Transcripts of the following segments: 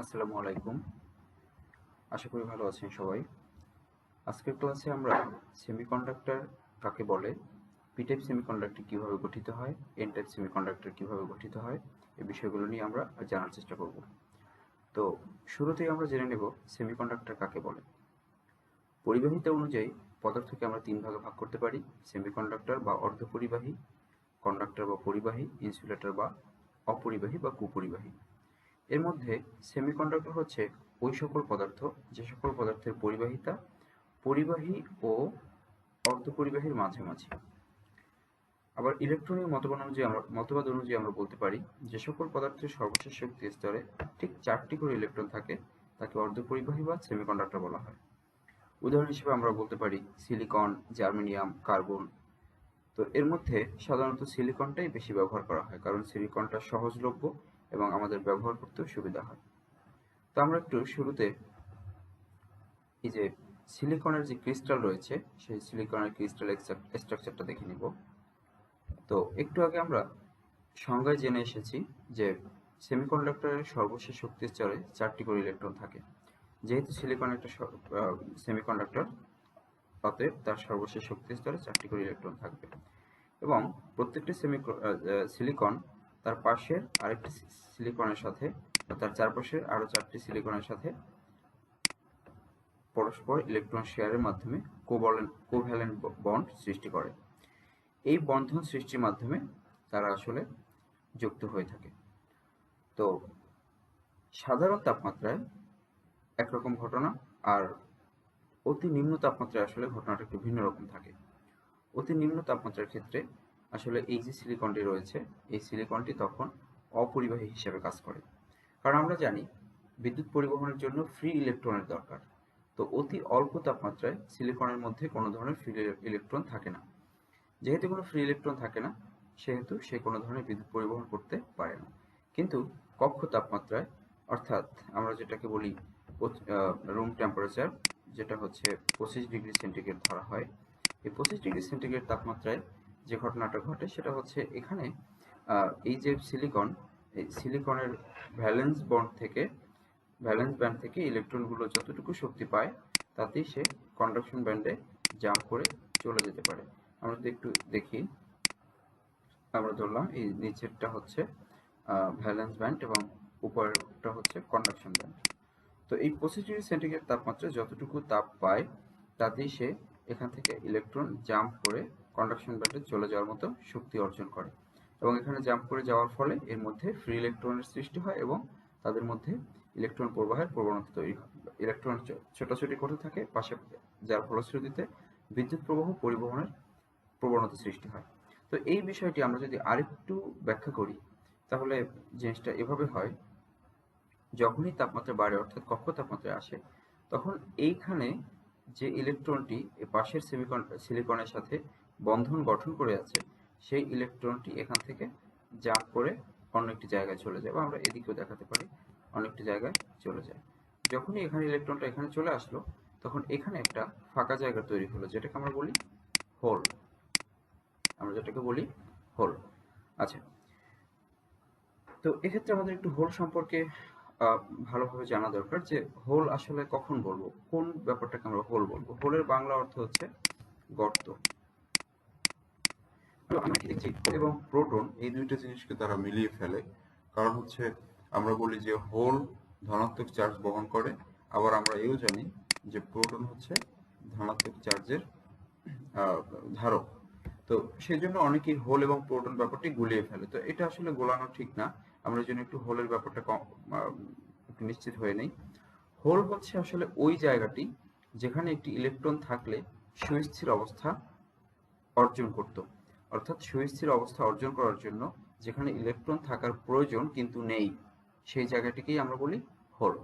আসসালামু আলাইকুম। আশা করি ভালো আছেন সবাই। আজকের ক্লাসে আমরা সেমিকন্ডাক্টর কাকে বলে, পি টাইপ সেমিকন্ডাক্টর কিভাবে গঠিত হয়, এন টাইপ সেমিকন্ডাক্টর কিভাবে গঠিত হয়, এই বিষয়গুলো নিয়ে আমরা জানার চেষ্টা করব। তো শুরুতেই আমরা জেনে নেব সেমিকন্ডাক্টর কাকে বলে। পরিবাহিতা অনুযায়ী পদার্থকে আমরা তিন ভাগে ভাগ করতে পারি: সেমিকন্ডাক্টর বা অর্ধপরিবাহী, কন্ডাক্টর বা পরিবাহী, ইনসুলেটর বা অপরিবাহী বা কুপরিবাহী। এর মধ্যে সেমিকন্ডাক্টর হচ্ছে ওই সকল পদার্থ যে সকল পদার্থের পরিবাহিতা পরিবাহী ও অর্ধপরিবাহীর মাঝামাঝি। আবার ইলেকট্রনিক মতবাদ অনুযায়ী আমরা বলতে পারি যে সকল পদার্থের সর্বশেষ শক্তি স্তরে ঠিক 4টি করে ইলেকট্রন থাকে তাকে অর্ধপরিবাহী বা সেমিকন্ডাক্টর বলা হয়। উদাহরণ হিসেবে আমরা বলতে পারি সিলিকন, জার্মেনিয়াম, কার্বন। তো এর মধ্যে সাধারণত সিলিকনটাই বেশি ব্যবহার করা হয়, কারণ সিলিকনটা সহজলভ্য এবং আমাদের ব্যবহার করতেও সুবিধা হয়। তো আমরা একটু শুরুতে এই যে সিলিকনের যে ক্রিস্টাল রয়েছে সেই সিলিকনের ক্রিস্টাল স্ট্রাকচারটা দেখে নিব। তো একটু আগে আমরা সংজ্ঞায় জেনে এসেছি যে সেমিকন্ডাক্টরের সর্বশেষ শক্তি স্তরে 4টি করে ইলেকট্রন থাকে। যেহেতু সিলিকন একটা সেমিকন্ডাক্টর, অতএব তার সর্বশেষ শক্তি স্তরে 4টি করে ইলেকট্রন থাকবে এবং প্রত্যেকটি সিলিকন তার পাশের আরেকটি সিলিকনের সাথে বা তার চারপাশের আরো 4টি সিলিকনের সাথে পরস্পর ইলেকট্রন শেয়ারের মাধ্যমে কোভ্যালেন্ট বন্ড সৃষ্টি করে। এই বন্ধন সৃষ্টির মাধ্যমে তারা আসলে যুক্ত হয়ে থাকে। তো সাধারণ তাপমাত্রায় একরকম ঘটনা, আর অতি নিম্ন তাপমাত্রায় আসলে ঘটনাটা একটু ভিন্ন রকম থাকে। অতি নিম্ন তাপমাত্রার ক্ষেত্রে আসলে এই যে সিলিকনটি রয়েছে এই সিলিকনটি তখন অপরিবাহী হিসেবে কাজ করে, কারণ আমরা জানি বিদ্যুৎ পরিবহনের জন্য ফ্রি ইলেকট্রনের দরকার। তো অতি অল্প তাপমাত্রায় সিলিকনের মধ্যে কোনো ধরনের ফ্রি ইলেকট্রন থাকে না। যেহেতু কোনো ফ্রি ইলেকট্রন থাকে না, সেহেতু সে কোনো ধরনের বিদ্যুৎ পরিবহন করতে পারে না। কিন্তু কক্ষ তাপমাত্রায়, অর্থাৎ আমরা যেটাকে বলি রুম টেম্পারেচার, যেটা হচ্ছে 25 ডিগ্রি সেন্টিগ্রেড ধরা হয়, এই 25 ডিগ্রি সেন্টিগ্রেড তাপমাত্রায় যে ঘটনাটা ঘটে সেটা হচ্ছে এখানে এই যে এই সিলিকনের ভ্যালেন্স ব্যান্ড থেকে ইলেকট্রনগুলো যতটুকু শক্তি পায় তাতেই সে কন্ডাকশন ব্যান্ডে জাম্প করে চলে যেতে পারে। আমরা যদি একটু দেখি, আমরা ধরলাম এই নিচেরটা হচ্ছে ভ্যালেন্স ব্যান্ড এবং উপরেরটা হচ্ছে কন্ডাকশন ব্যান্ড। তো এই 25 ডিগ্রি সেন্টিগ্রেড তাপমাত্রায় যতটুকু তাপ পায় তাতেই সে এখান থেকে ইলেকট্রন জাম্প করে কন্ডাকশন ব্যান্ডে চলে যাওয়ার মতো শক্তি অর্জন করে এবং এখানে জাম্প করে যাওয়ার ফলে এর মধ্যে ফ্রি ইলেকট্রনের সৃষ্টি হয় এবং তাদের মধ্যে ইলেকট্রন প্রবাহের প্রবণতা তৈরি হয়। ইলেকট্রন ছোটাছুটি করতে থাকে পাশে, যার ফলশ্রুতিতে বিদ্যুৎ প্রবাহ পরিবহনের প্রবণতা সৃষ্টি হয়। তো এই বিষয়টি আমরা যদি আরেকটু ব্যাখ্যা করি তাহলে জিনিসটা এভাবে হয়: যখনই তাপমাত্রা বাড়ে অর্থাৎ কক্ষ তাপমাত্রায় আসে, তখন এইখানে যে ইলেকট্রনটি পাশের সিলিকনের সাথে বন্ধন গঠন করে আছে সেই ইলেকট্রনটি এখান থেকে জাম্প করে অন্য একটি জায়গায় চলে যায়, বা আমরা এদিকেও দেখাতে পারি অন্য একটি জায়গায় চলে যায়। যখনই এখানে ইলেকট্রনটা এখানে চলে আসলো তখন এখানে একটা ফাঁকা জায়গা তৈরি হলো যেটাকে আমরা বলি হোল। হোল। আচ্ছা, তো এক্ষেত্রে আমাদের একটু হোল সম্পর্কে আহ, ভালোভাবে জানা দরকার যে হোল আসলে কখন বলবো, কোন ব্যাপারটাকে আমরা হোল বলবো। হোলের বাংলা অর্থ হচ্ছে গর্ত। তো আমরা কি দেখছি, হোল এবং প্রোটন এই দুইটা জিনিসকে তারা মিলিয়ে ফেলে। কারণ হচ্ছে আমরা বলি যে হোল ধনাত্মক চার্জ বহন করে, আবার আমরা এও জানি যে প্রোটন হচ্ছে ধনাত্মক চার্জের ধারক। তো সেই জন্য অনেকেই হোল এবং প্রোটন ব্যাপারটি গুলিয়ে ফেলে। তো এটা আসলে গোলানো ঠিক না। আমরা যেন একটু হোলের ব্যাপারটা একটু নিশ্চিত হয়ে নেই। হোল হচ্ছে আসলে ওই জায়গাটি যেখানে একটি ইলেকট্রন থাকলে সুস্থির অবস্থা অর্জন করত। অর্থাৎ সুস্থির অবস্থা অর্জন করার জন্য যেখানে ইলেকট্রন থাকার প্রয়োজন কিন্তু নেই, সেই জায়গাটিকেই আমরা বলি হোল।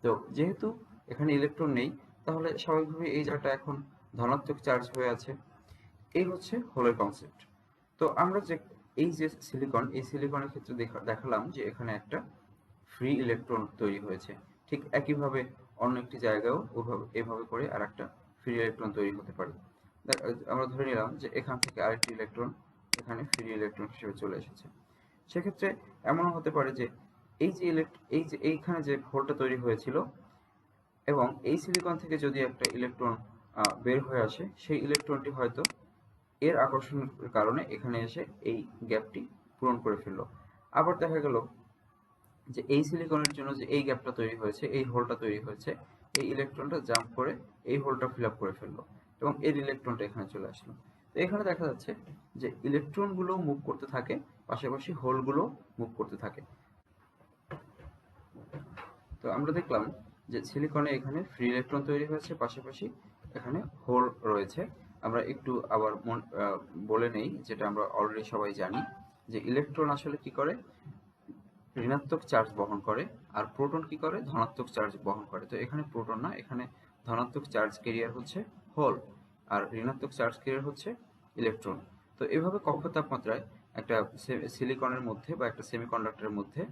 তো যেহেতু এখানে ইলেকট্রন নেই, তাহলে স্বাভাবিকভাবে এই জায়গাটা এখন ধনাত্মক চার্জ হয়ে আছে। এই হচ্ছে হোলের কনসেপ্ট। তো আমরা যে এই যে সিলিকন, এই সিলিকনের ক্ষেত্রে দেখালাম যে এখানে একটা ফ্রি ইলেকট্রন তৈরি হয়েছে। ঠিক একইভাবে অন্য একটি জায়গায়ও এভাবে করে আর একটা ফ্রি ইলেকট্রন তৈরি হতে পারে। আমরা ধরে নিলাম যে এখান থেকে আরেকটি ইলেকট্রন এখানে ফ্রি ইলেকট্রন হিসেবে চলে এসেছে। সেক্ষেত্রে এমনও হতে পারে যে এইখানে যে হোলটা তৈরি হয়েছিল এবং এই সিলিকন থেকে যদি একটা ইলেকট্রন বের হয়ে আসে, সেই ইলেকট্রনটি হয়তো এর আকর্ষণের কারণে এখানে এসে এই গ্যাপটি পূরণ করে ফেললো। আবার দেখা গেল যে এই সিলিকনের জন্য যে এই গ্যাপটা তৈরি হয়েছে, এই হোলটা তৈরি হয়েছে, এই ইলেকট্রনটা জাম্প করে এই হোলটা ফিল আপ করে ফেললো এবং এর ইলেকট্রনটা এখানে চলে আসলো। তো এখানে দেখা যাচ্ছে যে ইলেকট্রনগুলো মুভ করতে থাকে, পাশাপাশি হোলগুলো মুভ করতে থাকে। তো আমরা দেখলাম যে সিলিকনে এখানে ফ্রি ইলেকট্রন তৈরি হয়েছে, পাশাপাশি এখানে হোল রয়েছে। আমরা একটু আবার বলে নেই, যেটা আমরা অলরেডি সবাই জানি, যে ইলেকট্রন আসলে কি করে, ঋণাত্মক চার্জ বহন করে, আর প্রোটন কি করে, ধনাত্মক চার্জ বহন করে। তো এখানে প্রোটন না, এখানে ধনাত্মক চার্জ ক্যারিয়ার হচ্ছে হোল, আর ঋণাত্মক চার্জ ক্যারিয়ার হচ্ছে ইলেকট্রন। তো এভাবে কক্ষ তাপমাত্রায় একটা সিলিকনের মধ্যে বা একটা সেমিকন্ডাক্টরের মধ্যে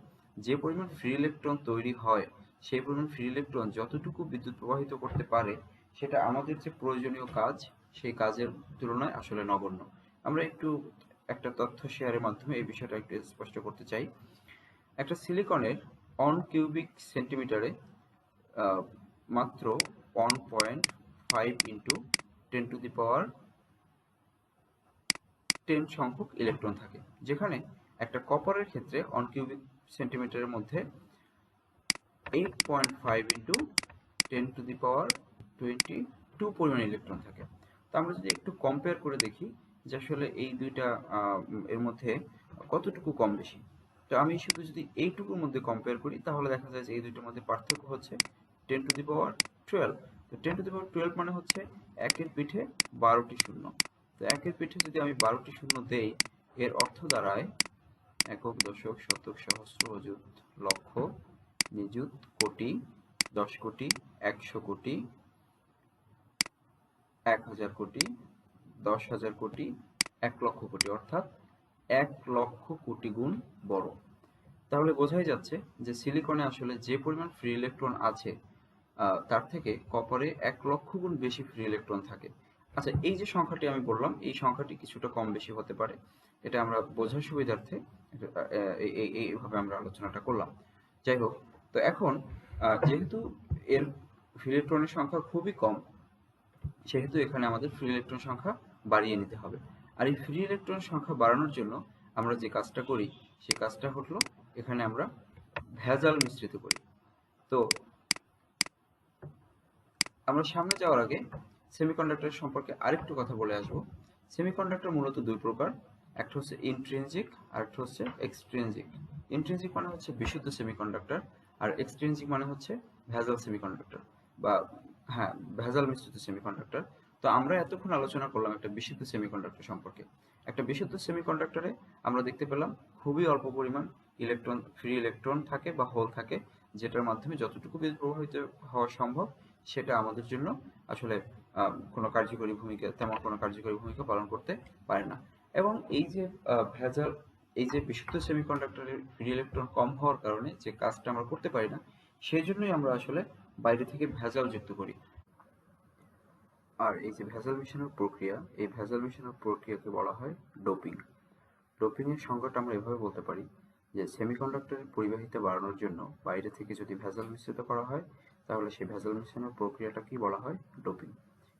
যে পরিমাণ ফ্রি ইলেকট্রন তৈরি হয়, সেই পরিমাণ ফ্রি ইলেকট্রন যতটুকু বিদ্যুৎ প্রবাহিত করতে পারে, সেটা আমাদের যে প্রয়োজনীয় কাজ, সেই কাজের তুলনায় আসলে নগণ্য। আমরা একটু একটা তথ্য শেয়ারের মাধ্যমে এই বিষয়টা একটু স্পষ্ট করতে চাই। একটা সিলিকনের 1 কিউবিক সেন্টিমিটারে মাত্র 1.5 ইন্টু 10 সংখ্যক ইলেকট্রন থাকে, যেখানে একটা কপারের ক্ষেত্রে 1 কিউবিক সেন্টিমিটারের মধ্যে 8.5 ইন্টু 10^22 পরিমাণ ইলেকট্রন থাকে। তো আমরা যদি একটু কম্পেয়ার করে দেখি যে আসলে এই দুইটা এর মধ্যে কতটুকু কম বেশি। তো আমি শুধু যদি এইটুকুর মধ্যে কম্পেয়ার করি, তাহলে দেখা যায় যে এই দুইটার মধ্যে পার্থক্য হচ্ছে 10^12। তো 10^12 মানে হচ্ছে একের পিঠে 12টি শূন্য। তো একের পিঠে যদি আমি 12টি শূন্য দেই, এর অর্থ দাঁড়ায় একক, দশক, শতক, সহস্র, অযুত, লক্ষ, নিযুত, কোটি, 10 কোটি, 100 কোটি, 1000 কোটি, 10,000 কোটি, 1 লক্ষ কোটি, অর্থাৎ 1 লক্ষ কোটি গুণ বড়। তাহলে বোঝাই যাচ্ছে যে সিলিকনে আসলে যে পরিমাণ ফ্রি ইলেকট্রন আছে, তার থেকে কপারে 1 লক্ষ গুণ বেশি ফ্রি ইলেকট্রন থাকে। আচ্ছা, এই যে সংখ্যাটি আমি বললাম, এই সংখ্যাটি কিছুটা কম বেশি হতে পারে, এটা আমরা বোঝার সুবিধার্থে এইভাবে আমরা আলোচনাটা করলাম। যাই হোক, তো এখন যেহেতু এর ফ্রি ইলেকট্রনের সংখ্যা খুবই কম, সেহেতু এখানে আমাদের ফ্রি ইলেকট্রন সংখ্যা বাড়িয়ে নিতে হবে। আর এই ফ্রি ইলেকট্রন সংখ্যা বাড়ানোর জন্য আমরা যে কাজটা করি, সেই কাজটা হলো এখানে আমরা ভেজাল মিশ্রিত করি। তো আমরা সামনে যাওয়ার আগে সেমিকন্ডাক্টর সম্পর্কে আরেকটু কথা বলে আসব। সেমিকন্ডাক্টর মূলত দুই প্রকার, একটা হচ্ছে ইন্ট্রিনজিক আর একটা হচ্ছে এক্সট্রিনজিক। ইন্ট্রিনজিক মানে হচ্ছে বিশুদ্ধ সেমিকন্ডাক্টর, আর এক্সট্রিনজিক মানে হচ্ছে ভেজাল সেমিকন্ডাক্টর বা হ্যাঁ, ভেজাল মিশ্রিত সেমিকন্ডাক্টর। তো আমরা এতক্ষণ আলোচনা করলাম একটা বিশুদ্ধ সেমিকন্ডাক্টর সম্পর্কে। একটা বিশুদ্ধ সেমিকন্ডাক্টরে আমরা দেখতে পেলাম খুবই অল্প পরিমাণ ইলেকট্রন, ফ্রি ইলেকট্রন থাকে বা হোল থাকে, যেটার মাধ্যমে যতটুকু বিদ্যুৎ প্রবাহিত হওয়া সম্ভব সেটা আমাদের জন্য আসলে তেমন কোনো কার্যকরী ভূমিকা পালন করতে পারে না। এবং এই যে ভেজাল, এই যে বিশুদ্ধ সেমিকন্ডাক্টরের ফ্রি ইলেকট্রন কম হওয়ার কারণে যে কাজটা আমরা করতে পারি না, সেই জন্যই আমরা আসলে বাইরে থেকে ভেজাল যুক্ত করি। আর এই যে ভেজাল মেশানোর প্রক্রিয়া, এই ভেজাল মেশানোর প্রক্রিয়াকে বলা হয় ডোপিং। ডোপিং এর সংজ্ঞাটা আমরা এভাবে বলতে পারি যে সেমিকন্ডাক্টরের পরিবাহিতা বাড়ানোর জন্য বাইরে থেকে যদি ভেজাল মিশ্রিত করা হয়, তাহলে সেই ভেজাল মেশানোর প্রক্রিয়াটাকেই বলা হয় ডোপিং।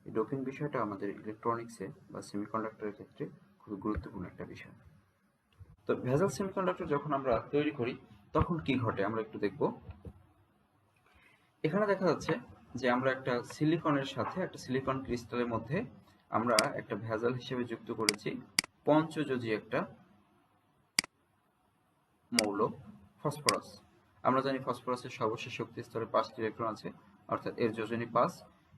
এই ডোপিং বিষয়টা আমাদের ইলেকট্রনিক্সে বা সেমিকন্ডাক্টরের ক্ষেত্রে খুবই গুরুত্বপূর্ণ একটা বিষয়। তো ভেজাল সেমিকন্ডাক্টর যখন আমরা তৈরি করি, তখন কি ঘটে আমরা একটু দেখব। এখানে দেখা যাচ্ছে যে আমরা একটা সিলিকনের সাথে একটা সিলিকন ক্রিস্টালের মধ্যে আমরা একটা ভেজাল হিসেবে যুক্ত করেছি পঞ্চযোজী একটা মৌল, ফসফরাস। আমরা জানি ফসফরাসের সর্বশেষ শক্তি স্তরে 5টি ইলেকট্রন আছে, অর্থাৎ এর যোজনী 5।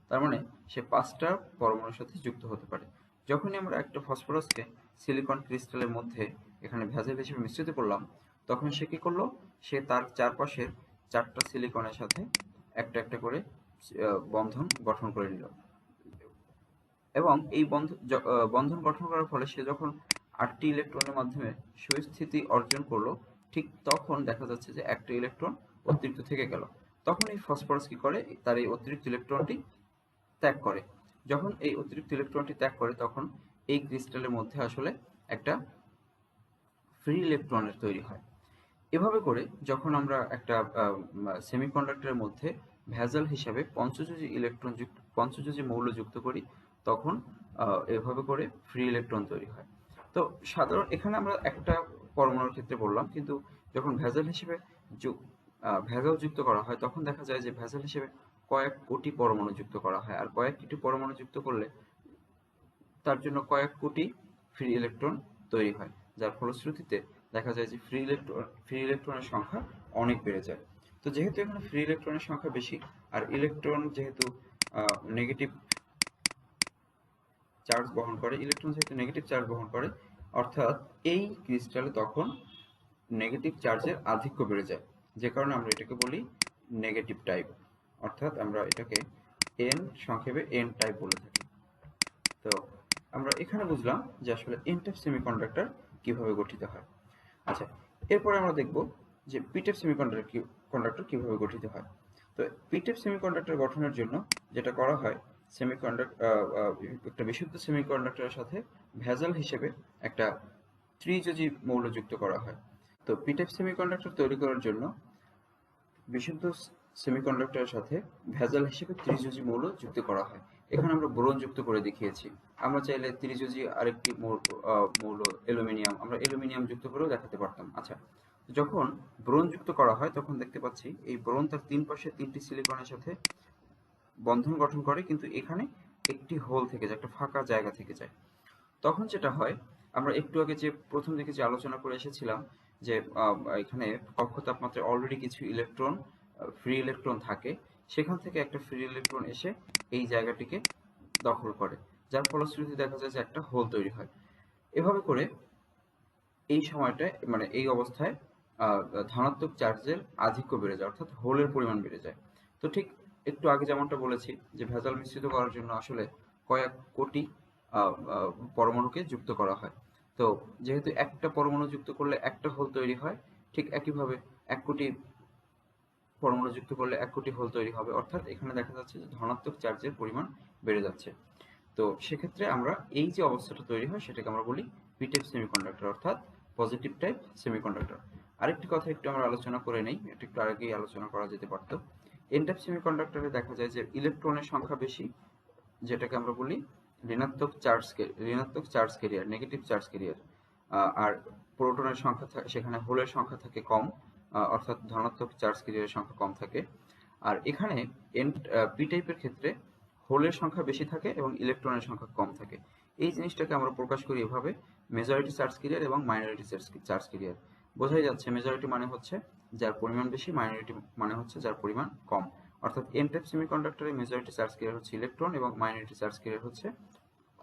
তার মানে সে 5টা পরমাণুর সাথে যুক্ত হতে পারে। যখনই আমরা একটা ফসফরাসকে সিলিকন ক্রিস্টালের মধ্যে এখানে ভেজাল হিসেবে মিশ্রিত করলাম, তখন সে কি করলো, সে তার চারপাশের 4টা সিলিকনের সাথে একটা একটা করে বন্ধন গঠন করে নিল। এবং এই বন্ধন গঠন করার ফলে সে যখন 8টি ইলেকট্রনের মাধ্যমে সুস্থিতি অর্জন করলো, ঠিক তখন দেখা যাচ্ছে যে একটা ইলেকট্রন অতিরিক্ত থেকে গেল। তখন এই ফসফরাস কি করে, তার এই অতিরিক্ত ইলেকট্রনটি ত্যাগ করে। যখন এই অতিরিক্ত ইলেকট্রনটি ত্যাগ করে, তখন এই ক্রিস্টালের মধ্যে আসলে একটা ফ্রি ইলেকট্রনের তৈরি হয়। এভাবে করে যখন আমরা একটা সেমিকন্ডাক্টরের মধ্যে ভেজাল হিসাবে পঞ্চযোজী মৌল যুক্ত করি, তখন এভাবে করে ফ্রি ইলেকট্রন তৈরি হয়। তো সাধারণ এখানে আমরা একটা পরমাণুর ক্ষেত্রে বললাম, কিন্তু যখন ভেজাল হিসেবে ভেজাল যুক্ত করা হয়, তখন দেখা যায় যে ভেজাল হিসেবে কয়েক কোটি পরমাণু যুক্ত করা হয়, আর কয়েক কোটি পরমাণু যুক্ত করলে তার জন্য কয়েক কোটি ফ্রি ইলেকট্রন তৈরি হয়, যার ফলশ্রুতিতে দেখা যায় যে ফ্রি ইলেকট্রনের সংখ্যা অনেক বেড়ে যায়। তো যেহেতু এখানে ফ্রি ইলেকট্রনের সংখ্যা বেশি, আর ইলেকট্রন যেহেতু নেগেটিভ চার্জ বহন করে, অর্থাৎ এই ক্রিস্টালে তখন নেগেটিভ চার্জের আধিক্য বেড়ে যায়, যে কারণে আমরা এটাকে বলি নেগেটিভ টাইপ, অর্থাৎ আমরা এটাকে সংক্ষেপে এন টাইপ বলে থাকি। তো আমরা এখানে বুঝলাম যে আসলে এন টাইপ সেমিকন্ডাক্টর কিভাবে গঠিত হয়। আচ্ছা, এরপরে আমরা দেখব যে পি টাইপ সেমিকন্ডাক্টর কিভাবে গঠিত হয়। তো পি টাইপ সেমিকন্ডাক্টর গঠনের জন্য যেটা করা হয়, একটা বিশুদ্ধ সেমিকন্ডাক্টরের সাথে ভেজাল হিসেবে একটা ত্রিযোজী মৌল যুক্ত করা হয়। তো পি টাইপ সেমিকন্ডাক্টর তৈরি করার জন্য বিশুদ্ধ সেমিকন্ডাক্টরের সাথে ভেজাল হিসেবে ত্রিযোজী মৌল যুক্ত করা হয়। এখানে আমরা বোরন যুক্ত করে দেখিয়েছি। আমরা চাইলে ত্রিযোজী আরেকটি মৌল আমরা অ্যালুমিনিয়াম যুক্ত করেও দেখাতে পারতাম। আচ্ছা, যখন বোরন যুক্ত করা হয়, তখন দেখতে পাচ্ছি এই বোরন তার তিন পাশে তিনটি সিলিকনের সাথে বন্ধন গঠন করে, কিন্তু এখানে একটি হোল থেকে যায়, একটা ফাঁকা জায়গা থেকে যায়। তখন যেটা হয়, আমরা একটু আগে যে প্রথম দিকে যে আলোচনা করে এসেছিলাম যে এখানে কক্ষ তাপমাত্রায় অলরেডি কিছু ফ্রি ইলেকট্রন থাকে, সেখান থেকে একটা ফ্রি ইলেকট্রন এসে এই জায়গাটিকে দখল করে, যার ফলশ্রুতি দেখা যায় যে একটা হোল তৈরি হয়। এভাবে করে এই সময়টায় মানে এই অবস্থায় ধনাত্মক চার্জের আধিক্য বেড়ে যায়, অর্থাৎ হোলের পরিমাণ বেড়ে যায়। তো ঠিক একটু আগে যেমনটা বলেছি যে ভেজাল মিশ্রিত করার জন্য আসলে কয়েক কোটি পরমাণুকে যুক্ত করা হয়। তো যেহেতু একটা পরমাণু যুক্ত করলে একটা হোল তৈরি হয়, ঠিক একইভাবে এক কোটি পরমাণু যুক্ত করলে এক কোটি হোল তৈরি হবে, অর্থাৎ এখানে দেখা যাচ্ছে যে ধনাত্মক চার্জের পরিমাণ বেড়ে যাচ্ছে। তো সেক্ষেত্রে আমরা এই যে অবস্থাটা তৈরি হয়, সেটাকে আমরা বলি পি টাইপ সেমিকন্ডাক্টর, অর্থাৎ পজিটিভ টাইপ সেমিকন্ডাক্টর। আরেকটি কথা একটু আমরা আলোচনা করে নেই, এটা একটু আগেই আলোচনা করা যেতে পারতো। এন টাইপ সেমিকন্ডাক্টরে দেখা যায় যে ইলেকট্রনের সংখ্যা বেশি, যেটাকে আমরা বলি ঋণাত্মক charge carrier, negative charge carrier. আর প্রোটনের সংখ্যা সেখানে হোলের সংখ্যা থাকে কম, অর্থাৎ ধনাত্মক চার্জ ক্যারিয়ারের সংখ্যা কম থাকে। আর এখানে পি টাইপের ক্ষেত্রে হোলের সংখ্যা বেশি থাকে এবং ইলেকট্রনের সংখ্যা কম থাকে। এই জিনিসটাকে আমরা প্রকাশ করি এভাবে: মেজরিটি চার্জ ক্যারিয়ার এবং মাইনরিটি চার্জ ক্যারিয়ার। বোঝাই যাচ্ছে মেজরিটি মানে হচ্ছে যার পরিমাণ বেশি, মাইনরিটি মানে হচ্ছে যার পরিমাণ কম। অর্থাৎ এন টাইপ সেমিকন্ডাক্টরে মেজরিটি চার্জ ক্যারিয়ার হচ্ছে ইলেকট্রন এবং মাইনরিটি চার্জ ক্যারিয়ার হচ্ছে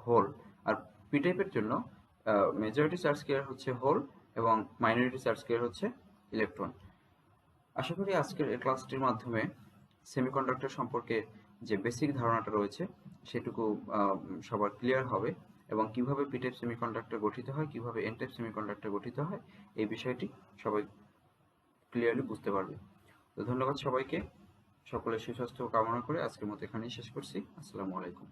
হোল। আর পি টাইপের জন্য মেজরিটি চার্জ ক্যারিয়ার হচ্ছে হোল এবং মাইনরিটি চার্জ ক্যারিয়ার হচ্ছে ইলেকট্রন। আশা করি আজকের এই ক্লাসটির মাধ্যমে সেমিকন্ডাক্টর সম্পর্কে যে বেসিক ধারণাটা রয়েছে সেটুকু সবার ক্লিয়ার হবে, এবং কিভাবে পি টাইপ সেমিকন্ডাক্টর গঠিত হয়, কিভাবে এন টাইপ সেমিকন্ডাক্টর গঠিত হয়, এই বিষয়টি সবাই ক্লিয়ারলি বুঝতে পারবে। তো ধন্যবাদ সবাইকে। সকলের সুস্বাস্থ্য কামনা করে আজকের মতো এখানেই শেষ করছি। আসসালামু আলাইকুম।